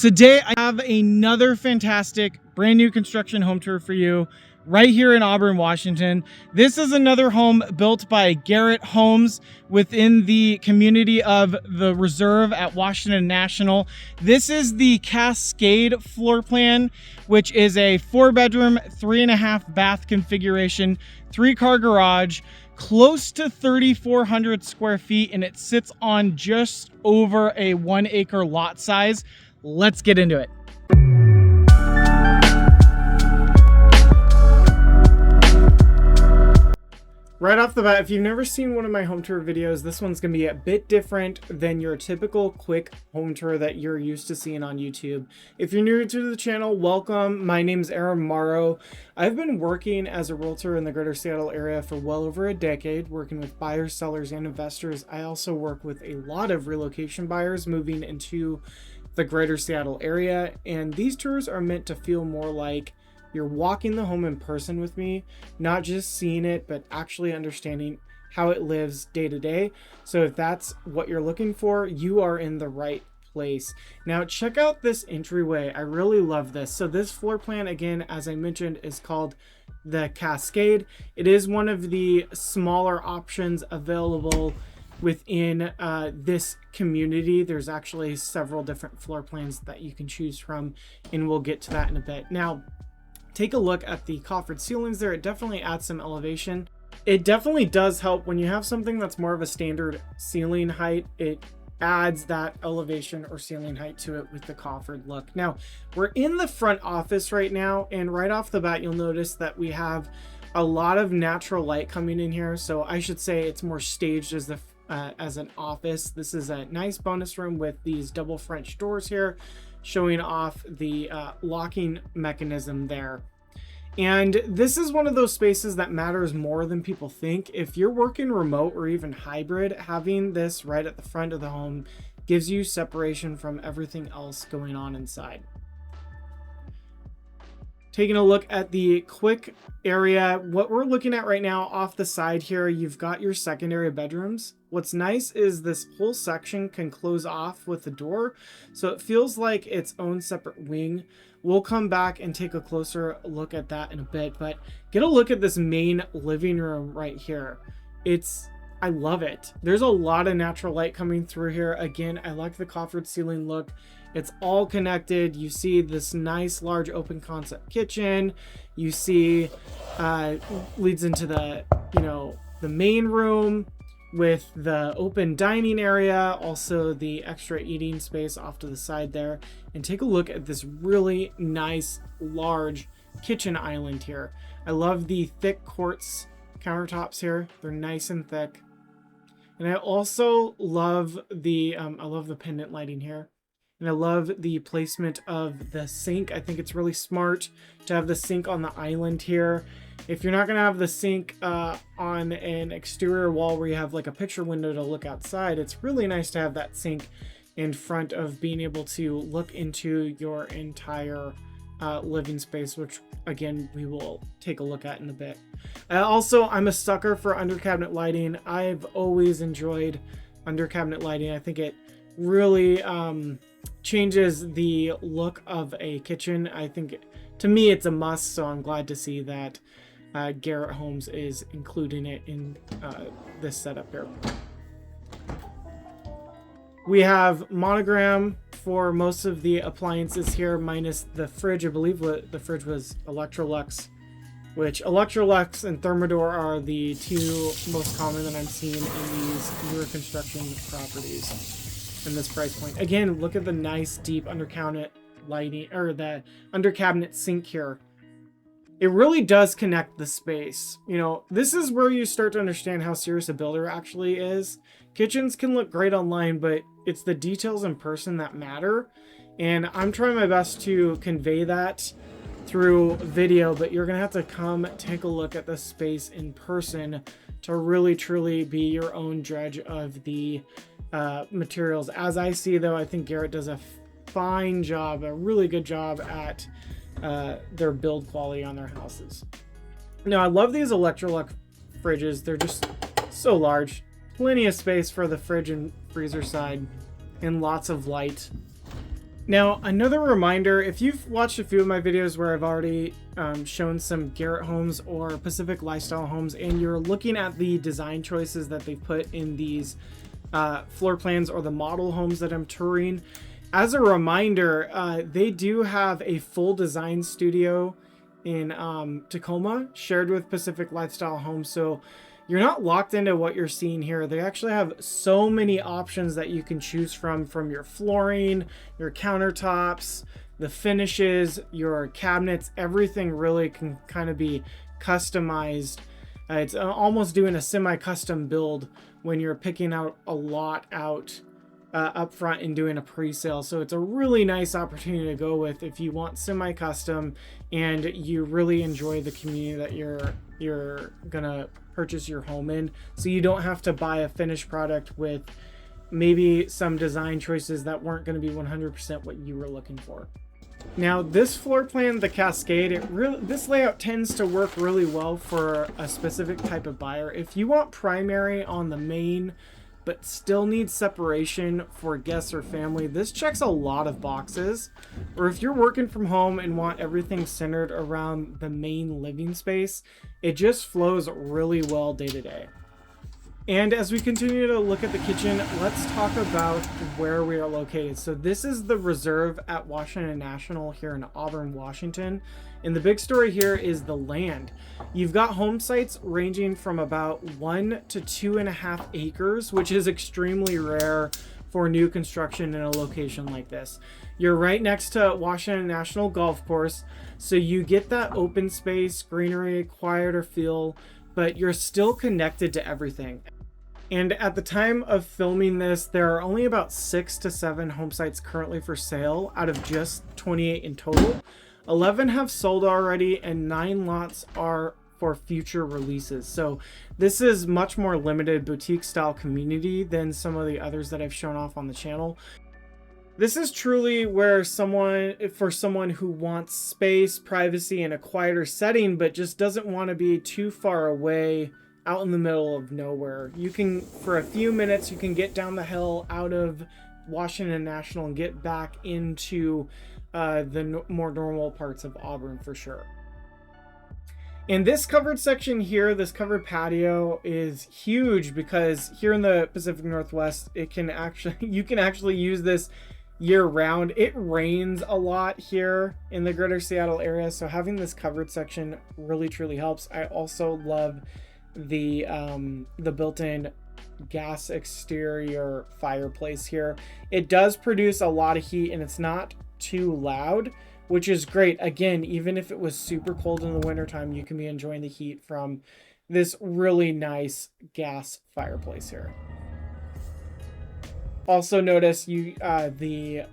Today I have another fantastic brand new construction home tour for you right here in Auburn, Washington. This is another home built by Garrette Homes within the community of the Reserve at Washington National. This is the Cascade floor plan, which is a 4-bedroom, 3.5 bath configuration, 3-car garage, close to 3,400 square feet, and it sits on just over a 1-acre lot size. Let's get into it. Right off the bat, if you've never seen one of my home tour videos, this one's going to be a bit different than your typical quick home tour that you're used to seeing on YouTube. If you're new to the channel, welcome. My name is Aaron Morrow. I've been working as a realtor in the greater Seattle area for well over a decade, working with buyers, sellers, and investors. I also work with a lot of relocation buyers moving into the greater Seattle area, and these tours are meant to feel more like you're walking the home in person with me, not just seeing it, but actually understanding how it lives day to day. So if that's what you're looking for, you are in the right place. Now check out this entryway. I really love this. So this floor plan, again, as I mentioned, is called the Cascade. It is one of the smaller options available within this community. There's actually several different floor plans that you can choose from, and we'll get to that in a bit. Now, take a look at the coffered ceilings there. It definitely adds some elevation. It definitely does help when you have something that's more of a standard ceiling height. It adds that elevation or ceiling height to it with the coffered look. Now, we're in the front office right now, and right off the bat, you'll notice that we have a lot of natural light coming in here. So I should say it's more staged as an office. This is a nice bonus room with these double French doors here, showing off the locking mechanism there. And this is one of those spaces that matters more than people think. If you're working remote or even hybrid, having this right at the front of the home gives you separation from everything else going on inside. Taking a look at the quick area, what we're looking at right now off the side here, you've got your secondary bedrooms. What's nice is this whole section can close off with the door, so it feels like its own separate wing. We'll come back and take a closer look at that in a bit, but get a look at this main living room right here. I love it. There's a lot of natural light coming through here. Again, I like the coffered ceiling look. It's all connected. You see this nice large open concept kitchen. You see leads into the main room with the open dining area, also the extra eating space off to the side there. And take a look at this really nice large kitchen island here. I love the thick quartz countertops here. They're nice and thick. And I also love the pendant lighting here. And I love the placement of the sink. I think it's really smart to have the sink on the island here. If you're not going to have the sink on an exterior wall where you have like a picture window to look outside, it's really nice to have that sink in front of being able to look into your entire living space, which again, we will take a look at in a bit. Also, I'm a sucker for under cabinet lighting. I've always enjoyed under cabinet lighting. I think it really changes the look of a kitchen. I think to me it's a must, so I'm glad to see that Garrette Homes is including it in this setup here. We have monogram for most of the appliances here, minus the fridge. I believe the fridge was Electrolux, which Electrolux and Thermador are the two most common that I'm seeing in these newer construction properties. In this price point. Again, look at the nice deep under cabinet lighting, or the under cabinet sink here. It really does connect the space. You know, this is where you start to understand how serious a builder actually is. Kitchens can look great online, but it's the details in person that matter. And I'm trying my best to convey that through video, but you're gonna have to come take a look at the space in person to really truly be your own judge of the materials. As I see, though, I think Garrette does a fine job, a really good job at their build quality on their houses. Now, I love these Electrolux fridges. They're just so large. Plenty of space for the fridge and freezer side, and lots of light. Now, another reminder, if you've watched a few of my videos where I've already shown some Garrette Homes or Pacific Lifestyle homes, and you're looking at the design choices that they've put in these floor plans or the model homes that I'm touring, as a reminder, they do have a full design studio in Tacoma shared with Pacific Lifestyle Homes. So you're not locked into what you're seeing here. They actually have so many options that you can choose from your flooring, your countertops, the finishes, your cabinets. Everything really can kind of be customized. It's almost doing a semi-custom build when you're picking out a lot out up front and doing a pre-sale. So it's a really nice opportunity to go with if you want semi-custom and you really enjoy the community that you're gonna purchase your home in, so you don't have to buy a finished product with maybe some design choices that weren't going to be 100% what you were looking for. Now, this floor plan, the Cascade, this layout tends to work really well for a specific type of buyer. If you want primary on the main but still need separation for guests or family, this checks a lot of boxes. Or if you're working from home and want everything centered around the main living space, it just flows really well day to day. And as we continue to look at the kitchen, let's talk about where we are located. So this is the Reserve at Washington National here in Auburn, Washington. And the big story here is the land. You've got home sites ranging from about 1 to 2.5 acres, which is extremely rare for new construction in a location like this. You're right next to Washington National Golf Course, so you get that open space, greenery, quieter feel, but you're still connected to everything. And at the time of filming this, there are only about 6 to 7 home sites currently for sale out of just 28 in total. 11 have sold already and 9 lots are for future releases. So this is much more limited boutique style community than some of the others that I've shown off on the channel. This is truly where for someone who wants space, privacy, and a quieter setting, but just doesn't want to be too far away out in the middle of nowhere. You can, for a few minutes, you can get down the hill out of Washington National and get back into the more normal parts of Auburn for sure. And this covered section here, this covered patio, is huge because here in the Pacific Northwest, you can actually use this year round. It rains a lot here in the greater Seattle area, so having this covered section really truly helps. I also love the built-in gas exterior fireplace here. It does produce a lot of heat and it's not too loud, which is great. Again, even if it was super cold in the wintertime, you can be enjoying the heat from this really nice gas fireplace here. Also notice the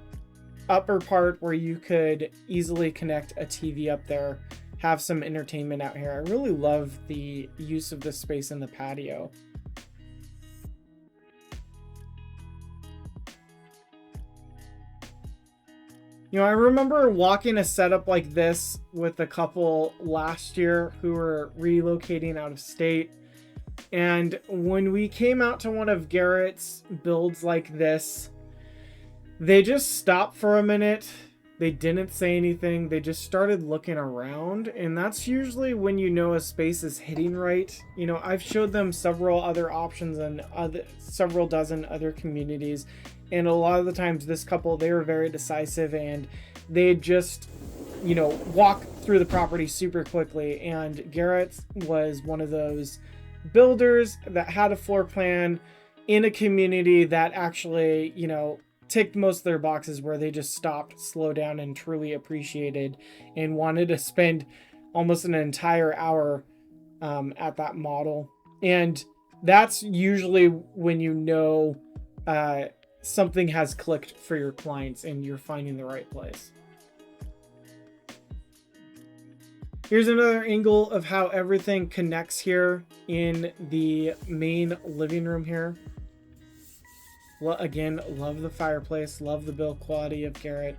upper part where you could easily connect a TV up there, have some entertainment out here. I really love the use of this space in the patio. You know, I remember walking a setup like this with a couple last year who were relocating out of state. And when we came out to one of Garrett's builds like this, they just stopped for a minute. They didn't say anything. They just started looking around. And that's usually when you know a space is hitting right. You know, I've showed them several other options and several dozen other communities. And a lot of the times this couple, they were very decisive and they just, you know, walk through the property super quickly. And Garrett was one of those builders that had a floor plan in a community that actually, you know, ticked most of their boxes, where they just stopped, slowed down, and truly appreciated and wanted to spend almost an entire hour at that model. And that's usually when you know something has clicked for your clients and you're finding the right place. Here's another angle of how everything connects here in the main living room here. Well, again, love the fireplace, love the build quality of Garrett.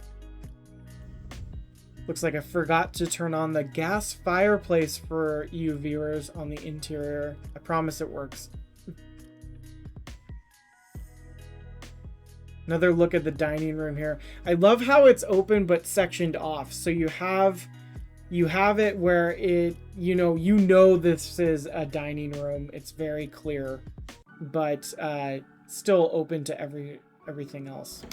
Looks like I forgot to turn on the gas fireplace for you viewers on the interior. I promise it works. Another look at the dining room here. I love how it's open but sectioned off. So you have it where it, you know this is a dining room. It's very clear, but still open to everything else.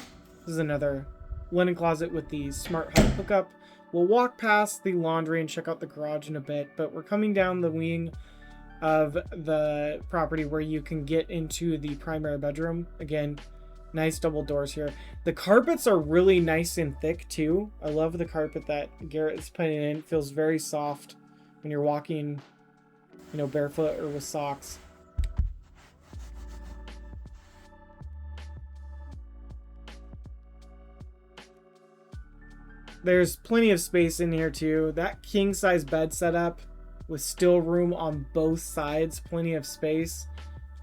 This is another linen closet with the smart hub hookup. We'll walk past the laundry and check out the garage in a bit, but we're coming down the wing of the property where you can get into the primary bedroom. Again, nice double doors here. The carpets are really nice and thick too. I love the carpet that Garrett is putting in. It feels very soft when you're walking, barefoot or with socks. There's plenty of space in here too. That king size bed setup with still room on both sides, plenty of space.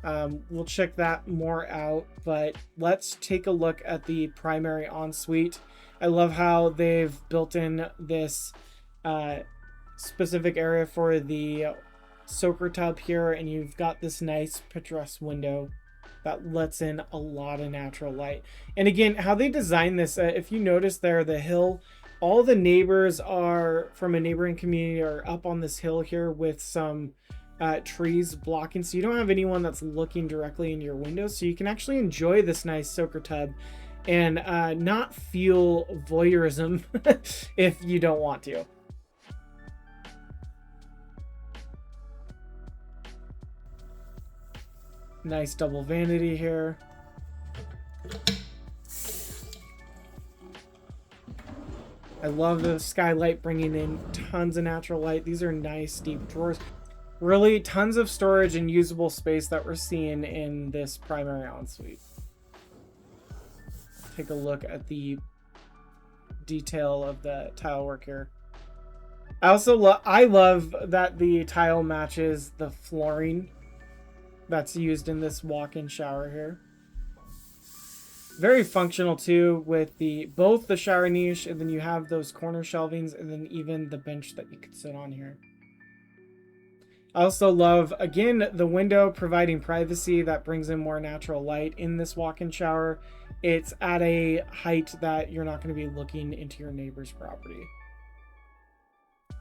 We'll check that more out, but let's take a look at the primary ensuite. I love how they've built in this specific area for the soaker tub here, and you've got this nice picturesque window that lets in a lot of natural light. And again, how they designed this, if you notice there, the hill, all the neighbors are from a neighboring community are up on this hill here with some trees blocking, so you don't have anyone that's looking directly in your window, so you can actually enjoy this nice soaker tub and not feel voyeurism if you don't want to. Nice double vanity here. I love the skylight bringing in tons of natural light. These are nice deep drawers. Really tons of storage and usable space that we're seeing in this primary ensuite. Take a look at the detail of the tile work here. I love that the tile matches the flooring that's used in this walk-in shower here. Very functional too, with both the shower niche, and then you have those corner shelvings, and then even the bench that you could sit on here. I also love, again, the window providing privacy that brings in more natural light in this walk-in shower. It's at a height that you're not going to be looking into your neighbor's property. I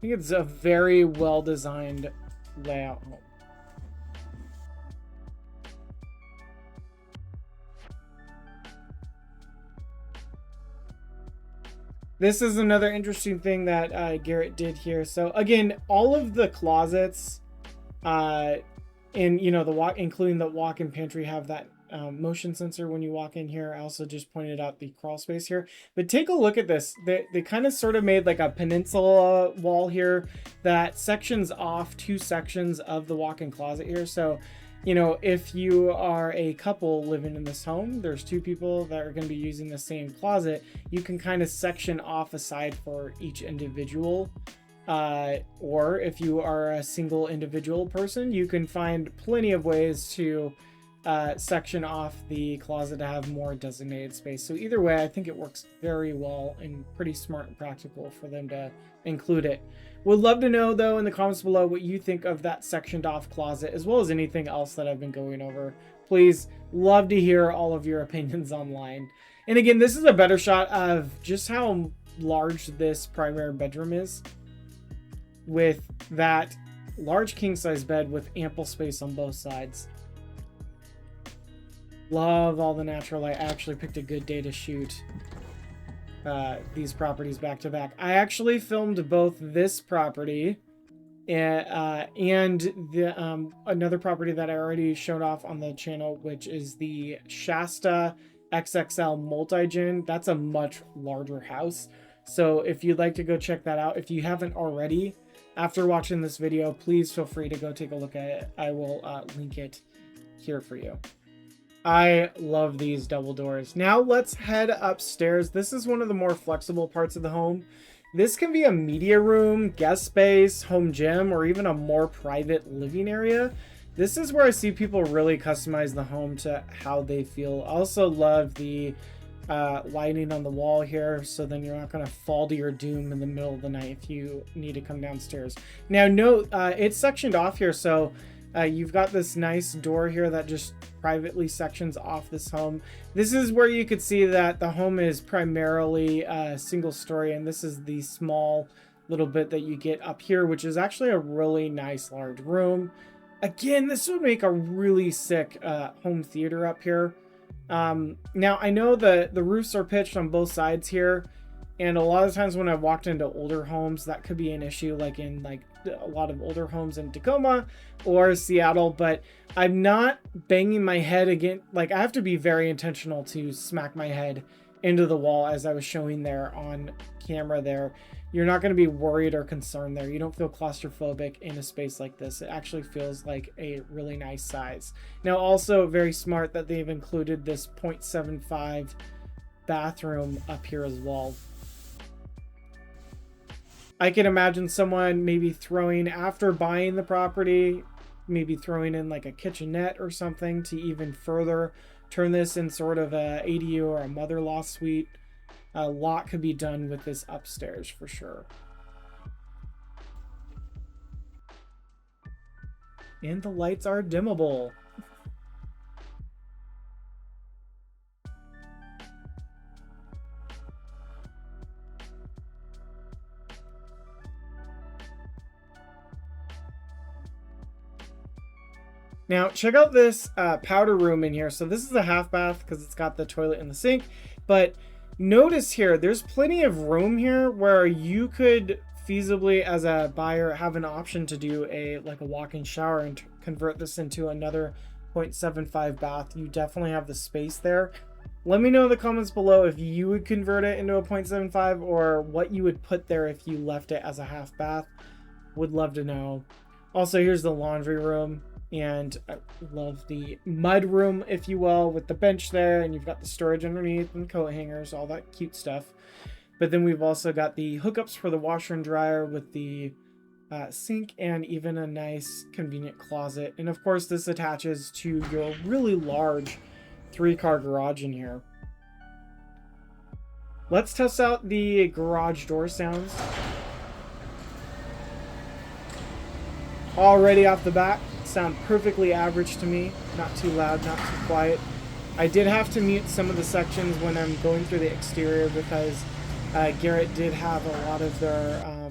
think it's a very well-designed layout home. This is another interesting thing that Garrett did here. So again, all of the closets, including the walk-in pantry, have that motion sensor when you walk in here. I also just pointed out the crawl space here. But take a look at this. They kind of sort of made like a peninsula wall here that sections off two sections of the walk-in closet here. So, if you are a couple living in this home, there's two people that are going to be using the same closet, you can kind of section off a side for each individual. Or if you are a single individual person, you can find plenty of ways to section off the closet to have more designated space. So either way, I think it works very well and pretty smart and practical for them to include it. Would love to know, though, in the comments below what you think of that sectioned off closet, as well as anything else that I've been going over. Please, love to hear all of your opinions online. And again, this is a better shot of just how large this primary bedroom is, with that large king-size bed with ample space on both sides. Love all the natural light. I actually picked a good day to shoot these properties back to back. I actually filmed both this property and the another property that I already showed off on the channel, which is the Shasta XXL multi-gen. That's a much larger house. So if you'd like to go check that out, if you haven't already, after watching this video, please feel free to go take a look at it. I will link it here for you. I love these double doors. Now let's head upstairs. This is one of the more flexible parts of the home. This can be a media room, guest space, home gym, or even a more private living area. This is where I see people really customize the home to how they feel. I also love the lighting on the wall here, so then you're not going to fall to your doom in the middle of the night if you need to come downstairs. Now note, it's sectioned off here, so You've got this nice door here that just privately sections off this home. This is where you could see that the home is primarily single story, and this is the small little bit that you get up here, which is actually a really nice large room. Again, this would make a really sick home theater up here. Now I know the roofs are pitched on both sides here, and a lot of times when I've walked into older homes, that could be an issue, like in a lot of older homes in Tacoma or Seattle. But I'm not banging my head again. Like, I have to be very intentional to smack my head into the wall, as I was showing there on camera there. You're not going to be worried or concerned there. You don't feel claustrophobic in a space like this. It actually feels like a really nice size. Now, also very smart that they've included this 0.75 bathroom up here as well. I can imagine someone maybe throwing, after buying the property, maybe throwing in like a kitchenette or something to even further turn this in sort of a ADU or a mother-in-law suite. A lot could be done with this upstairs for sure. And the lights are dimmable. Now, check out this powder room in here. So this is a half bath because it's got the toilet and the sink. But notice here, there's plenty of room here where you could feasibly, as a buyer, have an option to do a walk-in shower and convert this into another 0.75 bath. You definitely have the space there. Let me know in the comments below if you would convert it into a 0.75 or what you would put there if you left it as a half bath. Would love to know. Also, here's the laundry room. And I love the mud room, if you will, with the bench there, and you've got the storage underneath and coat hangers, all that cute stuff. But then we've also got the hookups for the washer and dryer with the sink and even a nice convenient closet. And of course, this attaches to your really large 3-car garage in here. Let's test out the garage door sounds. Already off the bat, sound perfectly average to me. Not too loud, not too quiet. I did have to mute some of the sections when I'm going through the exterior because Garrette did have a lot of their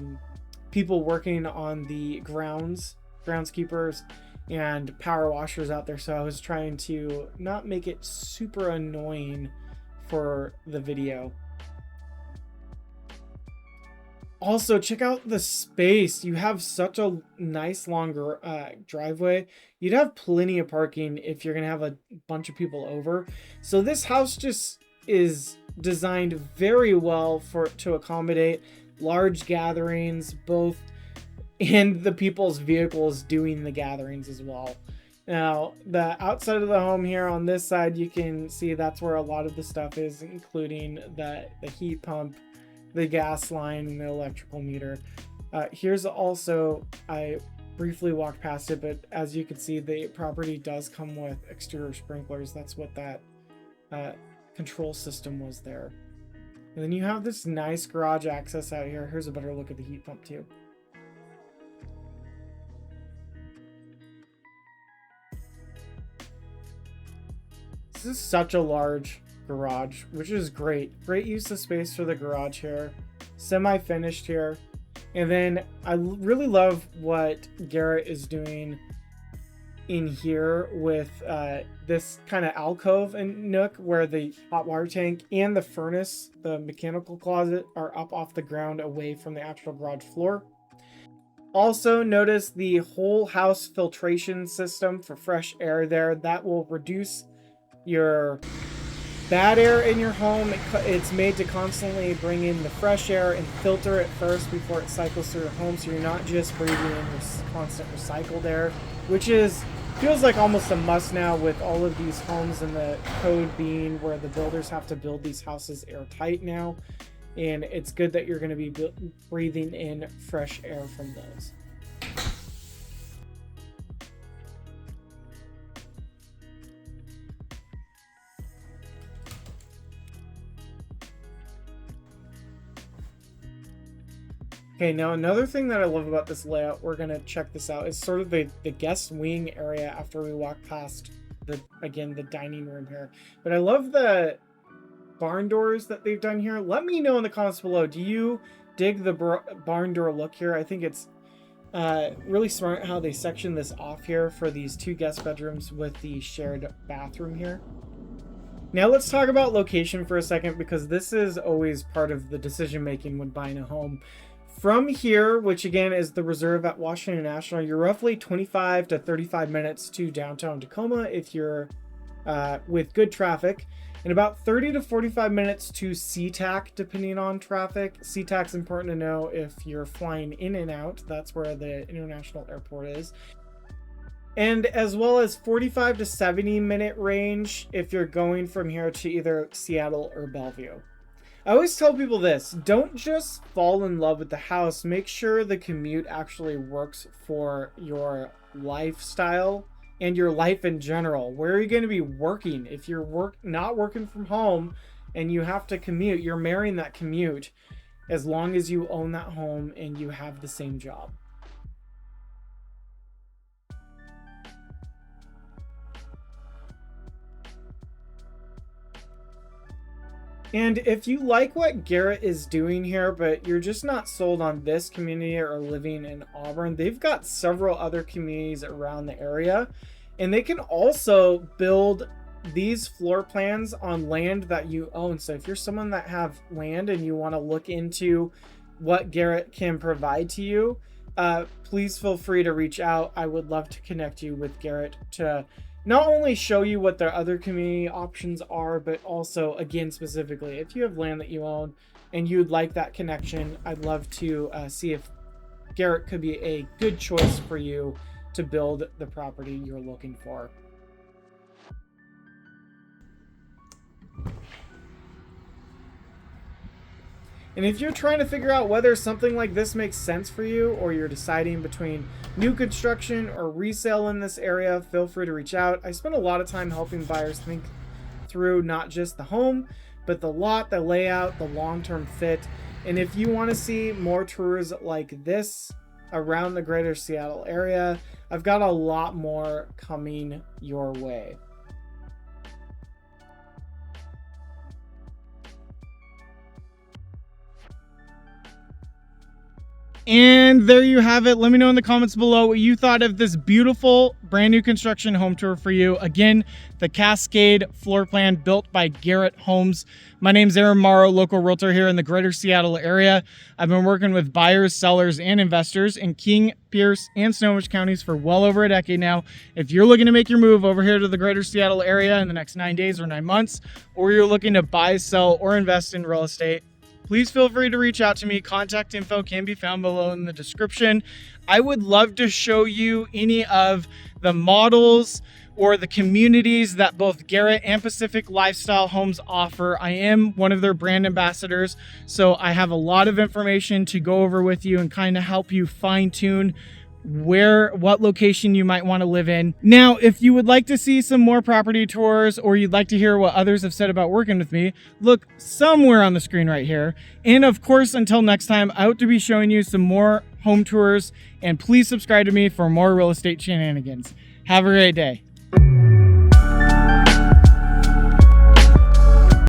people working on the groundskeepers and power washers out there, so I was trying to not make it super annoying for the video. Also, check out the space. You have such a nice longer driveway. You'd have plenty of parking if you're gonna have a bunch of people over. So this house just is designed very well to accommodate large gatherings, both and the people's vehicles doing the gatherings as well. Now, the outside of the home here on this side, you can see that's where a lot of the stuff is, including the heat pump, the gas line, and the electrical meter. Here's also, I briefly walked past it, but as you can see, the property does come with exterior sprinklers. That's what that control system was there. And then you have this nice garage access out here. Here's a better look at the heat pump too. This is such a large garage, which is great. Great use of space for the garage here. Semi-finished here. And then I really love what Garrette is doing in here with this kind of alcove and nook where the hot water tank and the furnace, the mechanical closet, are up off the ground away from the actual garage floor. Also, notice the whole house filtration system for fresh air there. That will reduce your bad air in your home. It's made to constantly bring in the fresh air and filter it first before it cycles through the home, so you're not just breathing in this constant recycled air, which feels like almost a must now with all of these homes and the code being where the builders have to build these houses airtight now, and it's good that you're going to be breathing in fresh air from those. Okay, now another thing that I love about this layout, we're gonna check this out, is sort of the guest wing area after we walk past the dining room here. But I love the barn doors that they've done here. Let me know in the comments below, do you dig the barn door look here? I think it's really smart how they section this off here for these 2 guest bedrooms with the shared bathroom here. Now let's talk about location for a second, because this is always part of the decision making when buying a home. From here, which again is the reserve at Washington National, you're roughly 25 to 35 minutes to downtown Tacoma if you're with good traffic, and about 30 to 45 minutes to SeaTac depending on traffic. SeaTac's important to know if you're flying in and out. That's where the international airport is. And as well as 45 to 70 minute range if you're going from here to either Seattle or Bellevue. I always tell people this, don't just fall in love with the house, make sure the commute actually works for your lifestyle and your life in general. Where are you going to be working? If you're not working from home and you have to commute, you're marrying that commute as long as you own that home and you have the same job. And if you like what Garrette is doing here, but you're just not sold on this community or living in Auburn, they've got several other communities around the area. And they can also build these floor plans on land that you own. So if you're someone that have land and you want to look into what Garrette can provide to you, please feel free to reach out. I would love to connect you with Garrette to not only show you what their other community options are, but also, again, specifically, if you have land that you own and you'd like that connection, I'd love to see if Garrette could be a good choice for you to build the property you're looking for. And if you're trying to figure out whether something like this makes sense for you, or you're deciding between new construction or resale in this area, feel free to reach out. I spend a lot of time helping buyers think through not just the home, but the lot, the layout, the long-term fit. And if you want to see more tours like this around the greater Seattle area, I've got a lot more coming your way. And there you have it. Let me know in the comments below what you thought of this beautiful brand new construction home tour for you. Again, the Cascade floor plan built by Garrette Homes. My name's Aaron Morrow, local realtor here in the greater Seattle area. I've been working with buyers, sellers, and investors in King, Pierce, and Snohomish counties for well over a decade now. If you're looking to make your move over here to the greater Seattle area in the next 9 days or 9 months, or you're looking to buy, sell, or invest in real estate, please feel free to reach out to me. Contact info can be found below in the description. I would love to show you any of the models or the communities that both Garrette and Pacific Lifestyle Homes offer. I am one of their brand ambassadors, so I have a lot of information to go over with you and kind of help you fine-tune what location you might want to live in. Now, if you would like to see some more property tours, or you'd like to hear what others have said about working with me, look somewhere on the screen right here. And of course, until next time, I hope to be showing you some more home tours, and please subscribe to me for more real estate shenanigans. Have a great day.